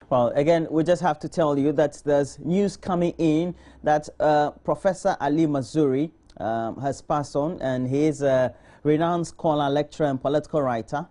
Well, again, we just have to tell you that there's news coming in that Professor Ali Mazuri has passed on, and he is a renowned scholar, lecturer, and political writer.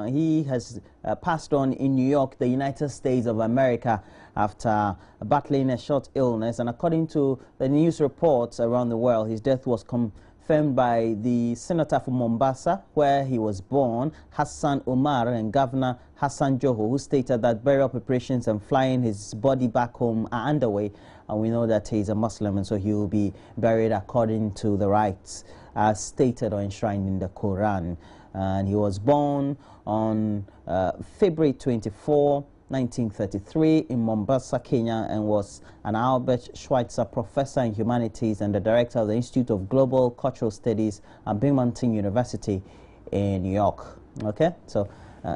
He has passed on in New York, the United States of America, after battling a short illness. And according to the news reports around the world, his death was confirmed by the senator from Mombasa, where he was born, Hassan Umar, and Governor Hassan Joho, who stated that burial preparations and flying his body back home are underway. And we know that he's a Muslim, and so he will be buried according to the rites stated or enshrined in the Quran. And he was born on February 24, 1933 in Mombasa, Kenya, and was an Albert Schweitzer Professor in Humanities and the Director of the Institute of Global Cultural Studies at Binghamton University in New York. Okay, so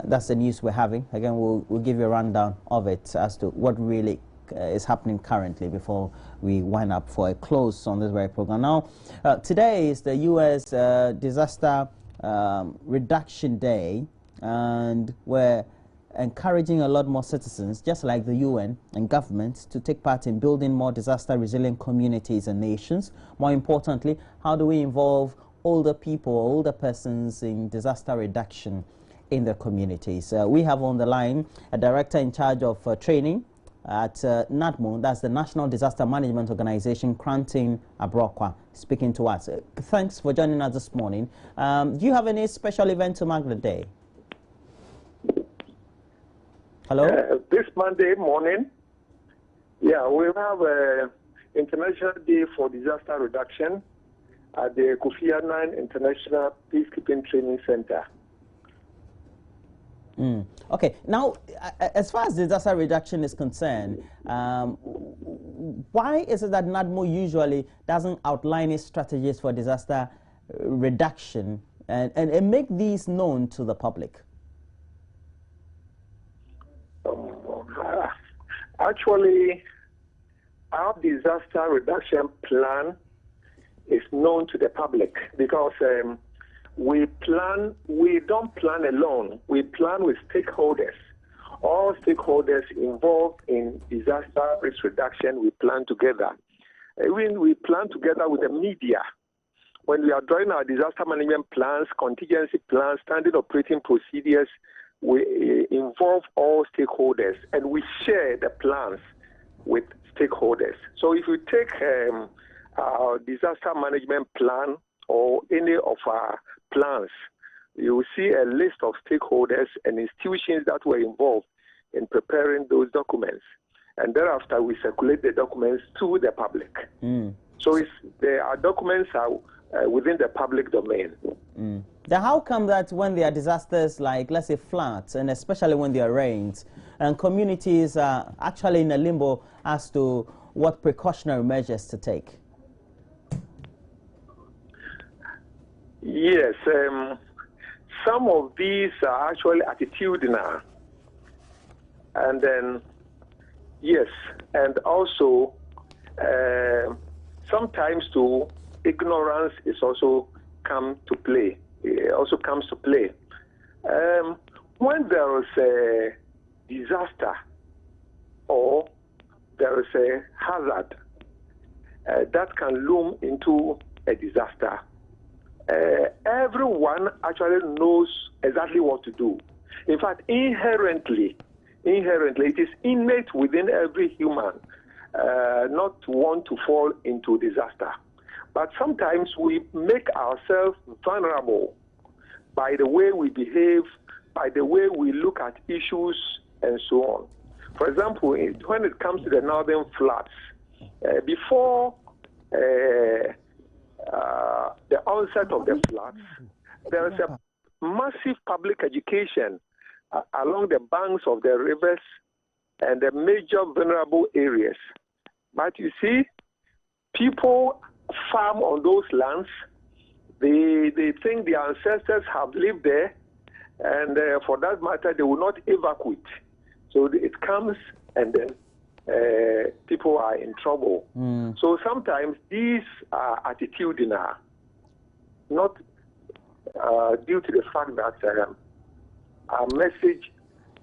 that's the news we're having. Again, we'll give you a rundown of it as to what really is happening currently before we wind up for a close on this very program. Now, today is the U.S. Disaster Reduction Day, and we're encouraging a lot more citizens, just like the UN and governments, to take part in building more disaster-resilient communities and nations. More importantly, how do we involve older people, older persons in disaster reduction in their communities? We have on the line a director in charge of training at NADMO, that's the National Disaster Management Organization, Cranton Abrokwa, speaking to us. Thanks for joining us this morning. Do you have any special event to mark the day? Hello? This Monday morning, we have International Day for Disaster Reduction at the Kofi Annan International Peacekeeping Training Center. Okay, now, as far as disaster reduction is concerned, why is it that NADMO usually doesn't outline its strategies for disaster reduction and make these known to the public? Actually, our disaster reduction plan is known to the public because we don't plan alone. We plan with stakeholders. All stakeholders involved in disaster risk reduction, we plan together. Even we plan together with the media. When we are drawing our disaster management plans, contingency plans, standard operating procedures, we involve all stakeholders and we share the plans with stakeholders. So if you take our disaster management plan or any of our plans, you will see a list of stakeholders and institutions that were involved in preparing those documents. And thereafter, we circulate the documents to the public. So our documents are within the public domain. Then how come that when there are disasters like, let's say, floods, and especially when there are rains, and communities are actually in a limbo as to what precautionary measures to take? Yes, some of these are actually attitudinal. And then, yes, and also sometimes too, ignorance is also come to play. It also comes to play. When there is a disaster or there is a hazard that can loom into a disaster, everyone actually knows exactly what to do. In fact, inherently, it is innate within every human not to want to fall into disaster. But sometimes we make ourselves vulnerable by the way we behave, by the way we look at issues, and so on. For example, when it comes to the northern floods, before the onset of the floods, there is a massive public education along the banks of the rivers and the major vulnerable areas. But you see, people farm on those lands. They think their ancestors have lived there, and for that matter, they will not evacuate. So it comes, and then people are in trouble. So sometimes these are attitudinal, not due to the fact that our message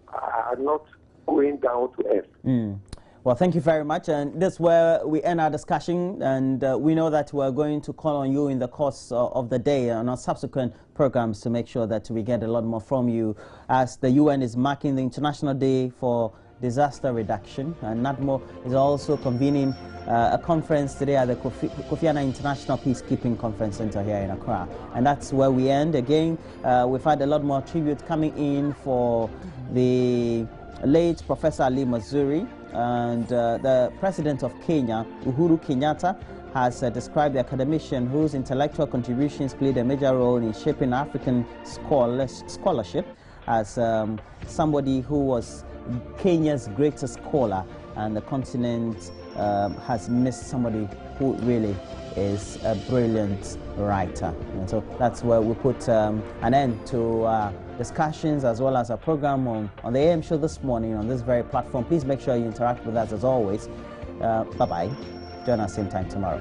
are not going down to earth. Well, thank you very much. And this is where we end our discussion. And we know that we're going to call on you in the course of the day and on subsequent programs to make sure that we get a lot more from you as the UN is marking the International Day for Disaster Reduction. And NADMO is also convening a conference today at the Kofi Annan International Peacekeeping Conference Center here in Accra. And that's where we end. Again, we've had a lot more tribute coming in for the late Professor Ali Mazrui, and the President of Kenya, Uhuru Kenyatta, has described the academician whose intellectual contributions played a major role in shaping African scholarship as somebody who was Kenya's greatest scholar, and the continent has missed somebody who really is a brilliant writer. And so that's where we put an end to discussions as well as a program on the AM show this morning on this very platform. Please make sure you interact with us as always. Bye-bye. Join us same time tomorrow.